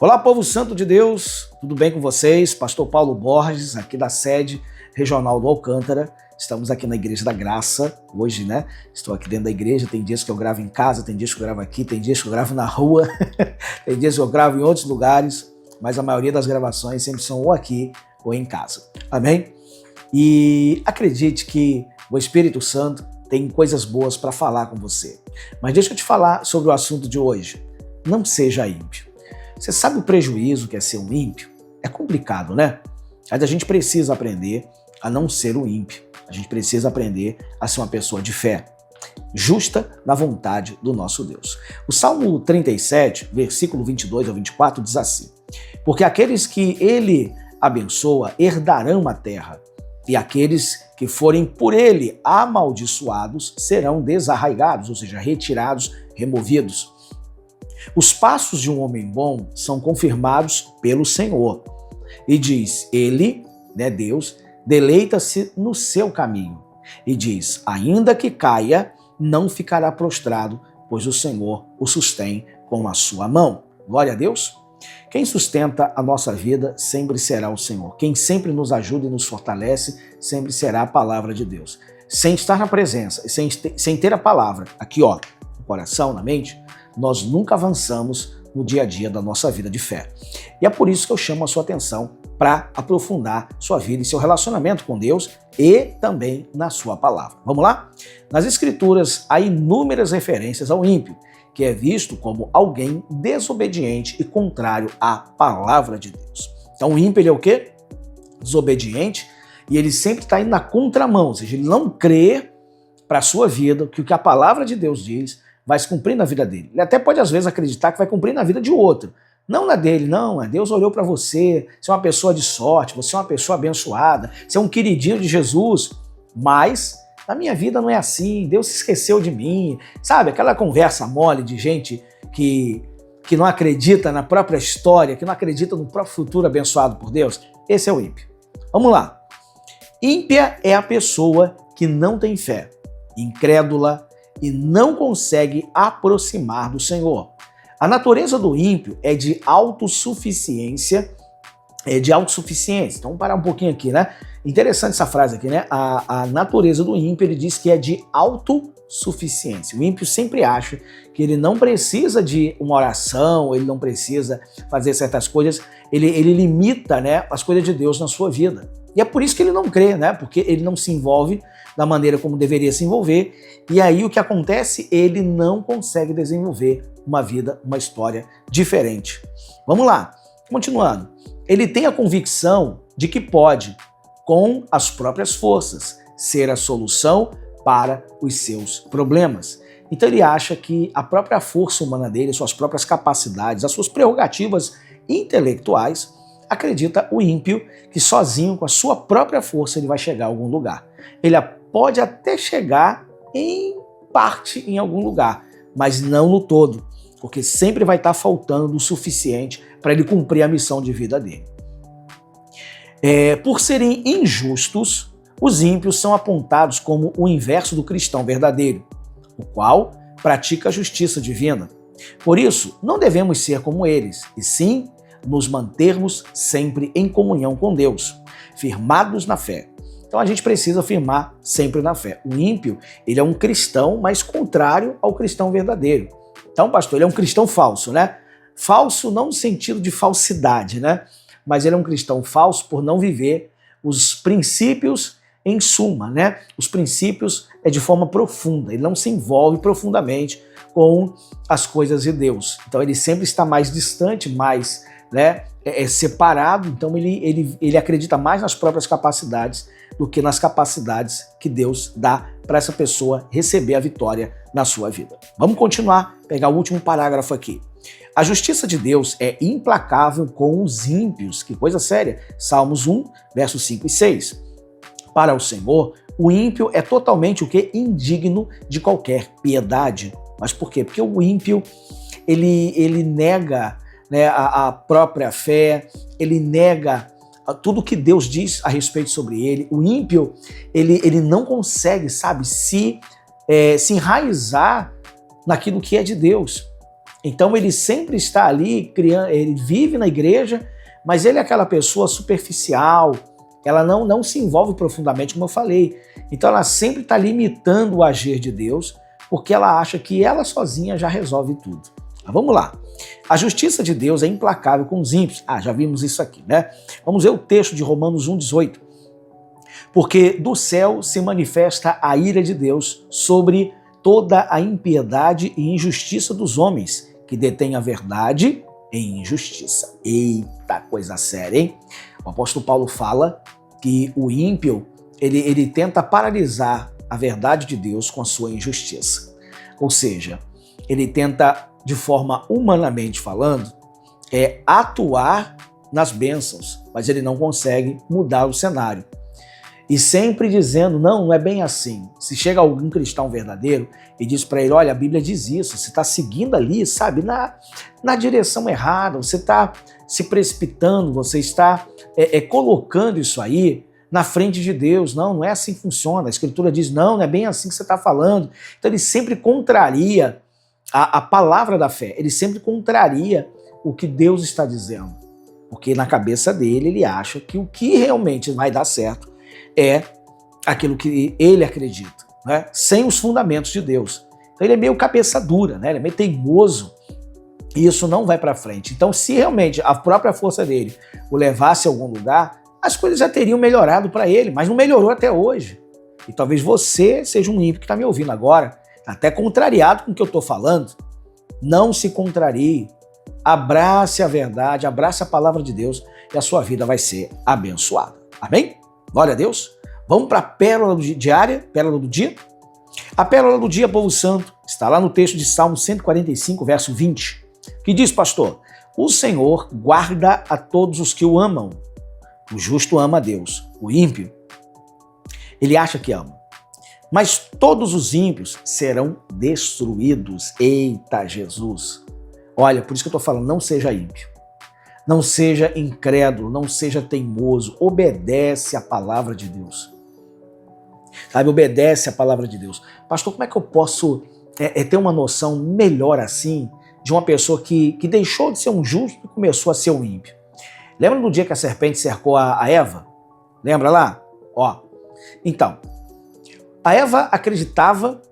Olá, povo santo de Deus, tudo bem com vocês? Pastor Paulo Borges, aqui da sede regional do Alcântara. Estamos aqui na Igreja da Graça, hoje, né? Estou aqui dentro da igreja, tem dias que eu gravo em casa, tem dias que eu gravo aqui, tem dias que eu gravo na rua, tem dias que eu gravo em outros lugares, mas a maioria das gravações sempre são ou aqui ou em casa, amém? E acredite que o Espírito Santo tem coisas boas para falar com você. Mas deixa eu te falar sobre o assunto de hoje. Não seja ímpio. Você sabe o prejuízo que é ser um ímpio? É complicado, né? Mas a gente precisa aprender a não ser um ímpio. A gente precisa aprender a ser uma pessoa de fé, justa na vontade do nosso Deus. O Salmo 37, versículo 22 ao 24, diz assim: porque aqueles que ele abençoa herdarão a terra, e aqueles que forem por ele amaldiçoados serão desarraigados, ou seja, retirados, removidos. Os passos de um homem bom são confirmados pelo Senhor. E diz, ele, né, Deus, deleita-se no seu caminho. E diz, ainda que caia, não ficará prostrado, pois o Senhor o sustém com a sua mão. Glória a Deus. Quem sustenta a nossa vida sempre será o Senhor. Quem sempre nos ajuda e nos fortalece sempre será a palavra de Deus. Sem estar na presença, sem ter a palavra aqui, ó, no coração, na mente, nós nunca avançamos no dia a dia da nossa vida de fé. E é por isso que eu chamo a sua atenção para aprofundar sua vida e seu relacionamento com Deus e também na sua palavra. Vamos lá? Nas Escrituras há inúmeras referências ao ímpio, que é visto como alguém desobediente e contrário à palavra de Deus. Então o ímpio ele é o quê? Desobediente, e ele sempre está indo na contramão, ou seja, ele não crê para a sua vida que o que a palavra de Deus diz vai se cumprir na vida dele. Ele até pode, às vezes, acreditar que vai cumprir na vida de outro. Não na dele, não. Deus olhou para você, você é uma pessoa de sorte, você é uma pessoa abençoada, você é um queridinho de Jesus, mas na minha vida não é assim, Deus se esqueceu de mim. Sabe, aquela conversa mole de gente que não acredita na própria história, que não acredita no próprio futuro abençoado por Deus. Esse é o ímpio. Vamos lá. Ímpia é a pessoa que não tem fé, incrédula, e não consegue aproximar do Senhor. A natureza do ímpio é de autossuficiência, Então vamos parar um pouquinho aqui, né? Interessante essa frase aqui, né? A natureza do ímpio, ele diz que é de autossuficiência. O ímpio sempre acha que ele não precisa de uma oração, ele não precisa fazer certas coisas, ele limita, né, as coisas de Deus na sua vida. E é por isso que ele não crê, né? Porque ele não se envolve da maneira como deveria se envolver, e aí o que acontece? Ele não consegue desenvolver uma vida, uma história diferente. Vamos lá, continuando. Ele tem a convicção de que pode, com as próprias forças, ser a solução para os seus problemas. Então ele acha que a própria força humana dele, suas próprias capacidades, as suas prerrogativas intelectuais, acredita o ímpio que sozinho, com a sua própria força, ele vai chegar a algum lugar. Ele pode até chegar em parte em algum lugar, mas não no todo, porque sempre vai estar faltando o suficiente para ele cumprir a missão de vida dele. Por serem injustos, os ímpios são apontados como o inverso do cristão verdadeiro, o qual pratica a justiça divina. Por isso, não devemos ser como eles, e sim nos mantermos sempre em comunhão com Deus, firmados na fé. Então a gente precisa firmar sempre na fé. O ímpio, ele é um cristão, mas contrário ao cristão verdadeiro. Então, pastor, ele é um cristão falso, né? Falso não no sentido de falsidade, né? Mas ele é um cristão falso por não viver os princípios em suma, né? Os princípios é de forma profunda. Ele não se envolve profundamente com as coisas de Deus. Então ele sempre está mais distante, mais, né, separado. Então ele acredita mais nas próprias capacidades do que nas capacidades que Deus dá para essa pessoa receber a vitória na sua vida. Vamos continuar, pegar o último parágrafo aqui. A justiça de Deus é implacável com os ímpios. Que coisa séria. Salmos 1, versos 5 e 6. Para o Senhor, o ímpio é totalmente o que? Indigno de qualquer piedade. Mas por quê? Porque o ímpio, ele nega, né, a própria fé, ele nega tudo que Deus diz a respeito sobre ele. O ímpio, ele não consegue, sabe, se enraizar naquilo que é de Deus. Então ele sempre está ali, ele vive na igreja, mas ele é aquela pessoa superficial, ela não se envolve profundamente, como eu falei. Então ela sempre está limitando o agir de Deus, porque ela acha que ela sozinha já resolve tudo. Mas vamos lá. A justiça de Deus é implacável com os ímpios. Já vimos isso aqui, né? Vamos ver o texto de Romanos 1,18. Porque do céu se manifesta a ira de Deus sobre toda a impiedade e injustiça dos homens, que detêm a verdade em injustiça. Eita, coisa séria, hein? O apóstolo Paulo fala que o ímpio, ele tenta paralisar a verdade de Deus com a sua injustiça. Ou seja, ele tenta, de forma humanamente falando, atuar nas bênçãos, mas ele não consegue mudar o cenário. E sempre dizendo, não é bem assim. Se chega algum cristão verdadeiro e diz para ele, olha, a Bíblia diz isso, você está seguindo ali, sabe, na direção errada, você está se precipitando, você está colocando isso aí na frente de Deus. Não é assim que funciona. A Escritura diz, não é bem assim que você está falando. Então ele sempre contraria a palavra da fé, ele sempre contraria o que Deus está dizendo. Porque na cabeça dele, ele acha que o que realmente vai dar certo é aquilo que ele acredita, né? Sem os fundamentos de Deus. Então ele é meio cabeça dura, né? Ele é meio teimoso e isso não vai para frente. Então se realmente a própria força dele o levasse a algum lugar, as coisas já teriam melhorado para ele, mas não melhorou até hoje. E talvez você seja um ímpio que está me ouvindo agora, até contrariado com o que eu estou falando. Não se contrarie, abrace a verdade, abrace a palavra de Deus e a sua vida vai ser abençoada. Amém? Glória a Deus. Vamos para a pérola diária, pérola do dia. A pérola do dia, povo santo, está lá no texto de Salmo 145, verso 20, que diz, pastor, o Senhor guarda a todos os que o amam. O justo ama a Deus. O ímpio, ele acha que ama. Mas todos os ímpios serão destruídos. Eita, Jesus. Olha, por isso que eu estou falando, não seja ímpio. Não seja incrédulo, não seja teimoso, obedece a palavra de Deus. Sabe, obedece a palavra de Deus. Pastor, como é que eu posso ter uma noção melhor assim de uma pessoa que deixou de ser um justo e começou a ser um ímpio? Lembra do dia que a serpente cercou a Eva? Lembra lá? Então, a Eva acreditava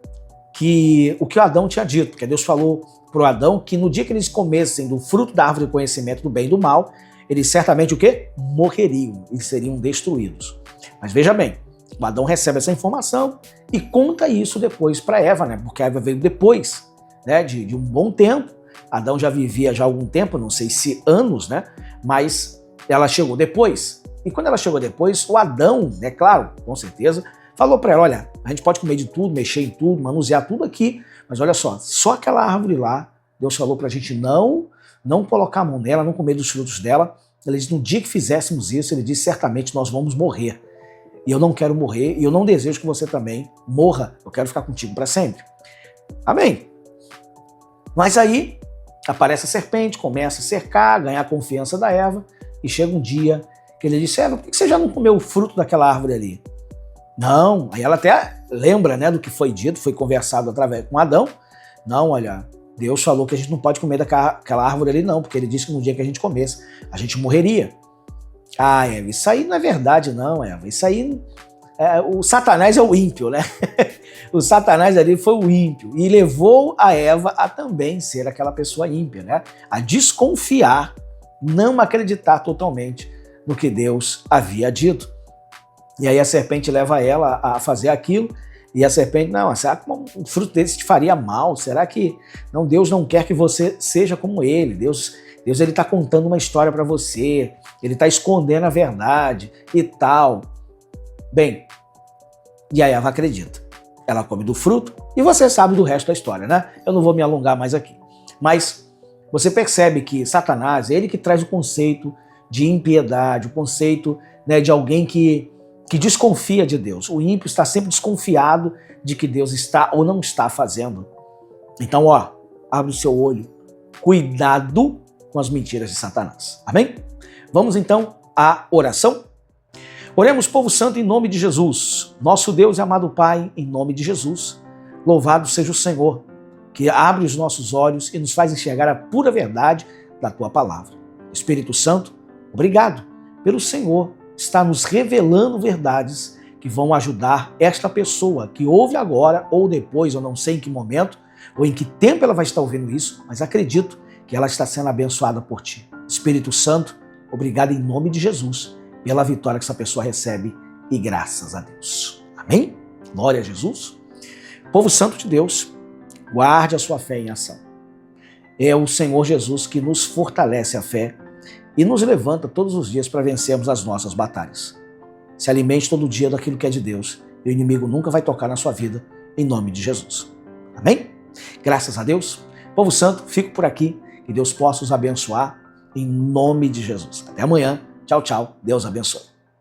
que o Adão tinha dito, porque Deus falou para o Adão que no dia que eles comessem do fruto da árvore do conhecimento do bem e do mal, eles certamente o quê? Morreriam, eles seriam destruídos. Mas veja bem, o Adão recebe essa informação e conta isso depois para Eva, né? Porque a Eva veio depois, né? De um bom tempo. Adão já vivia já há algum tempo, não sei se anos, né? Mas ela chegou depois. E quando ela chegou depois, o Adão, né, claro, com certeza, falou para ela, olha, a gente pode comer de tudo, mexer em tudo, manusear tudo aqui, mas olha só aquela árvore lá, Deus falou para a gente não colocar a mão nela, não comer dos frutos dela. Ele disse, no dia que fizéssemos isso, ele disse, certamente nós vamos morrer. E eu não quero morrer, e eu não desejo que você também morra, eu quero ficar contigo para sempre. Amém? Mas aí, aparece a serpente, começa a cercar, ganhar a confiança da Eva, e chega um dia que ele disse, Eva, por que você já não comeu o fruto daquela árvore ali? Não, aí ela até lembra, né, do que foi dito, foi conversado através com Adão. Não, olha, Deus falou que a gente não pode comer daquela árvore ali não, porque ele disse que no dia que a gente comesse, a gente morreria. Eva, isso aí não é verdade não, Eva, isso aí, o Satanás é o ímpio, né? O Satanás ali foi o ímpio e levou a Eva a também ser aquela pessoa ímpia, né? A desconfiar, não acreditar totalmente no que Deus havia dito. E aí a serpente leva ela a fazer aquilo, e a serpente, não, será que um fruto desse te faria mal? Será que não, Deus não quer que você seja como ele? Deus ele está contando uma história para você, ele está escondendo a verdade e tal. Bem, e aí Eva acredita. Ela come do fruto, e você sabe do resto da história, né? Eu não vou me alongar mais aqui. Mas você percebe que Satanás, é ele que traz o conceito de impiedade, o conceito, né, de alguém que desconfia de Deus. O ímpio está sempre desconfiado de que Deus está ou não está fazendo. Então, abre o seu olho. Cuidado com as mentiras de Satanás. Amém? Vamos então à oração? Oremos, povo santo, em nome de Jesus. Nosso Deus e amado Pai, em nome de Jesus. Louvado seja o Senhor. que abre os nossos olhos e nos faz enxergar a pura verdade da tua palavra. Espírito Santo, obrigado pelo Senhor estar nos revelando verdades que vão ajudar esta pessoa que ouve agora ou depois, eu não sei em que momento, ou em que tempo ela vai estar ouvindo isso, mas acredito que ela está sendo abençoada por ti. Espírito Santo, obrigado em nome de Jesus pela vitória que essa pessoa recebe e graças a Deus. Amém? Glória a Jesus. Povo santo de Deus, guarde a sua fé em ação. É o Senhor Jesus que nos fortalece a fé e nos levanta todos os dias para vencermos as nossas batalhas. Se alimente todo dia daquilo que é de Deus e o inimigo nunca vai tocar na sua vida, em nome de Jesus. Amém? Graças a Deus. Povo santo, fico por aqui. Que Deus possa os abençoar em nome de Jesus. Até amanhã. Tchau, tchau. Deus abençoe.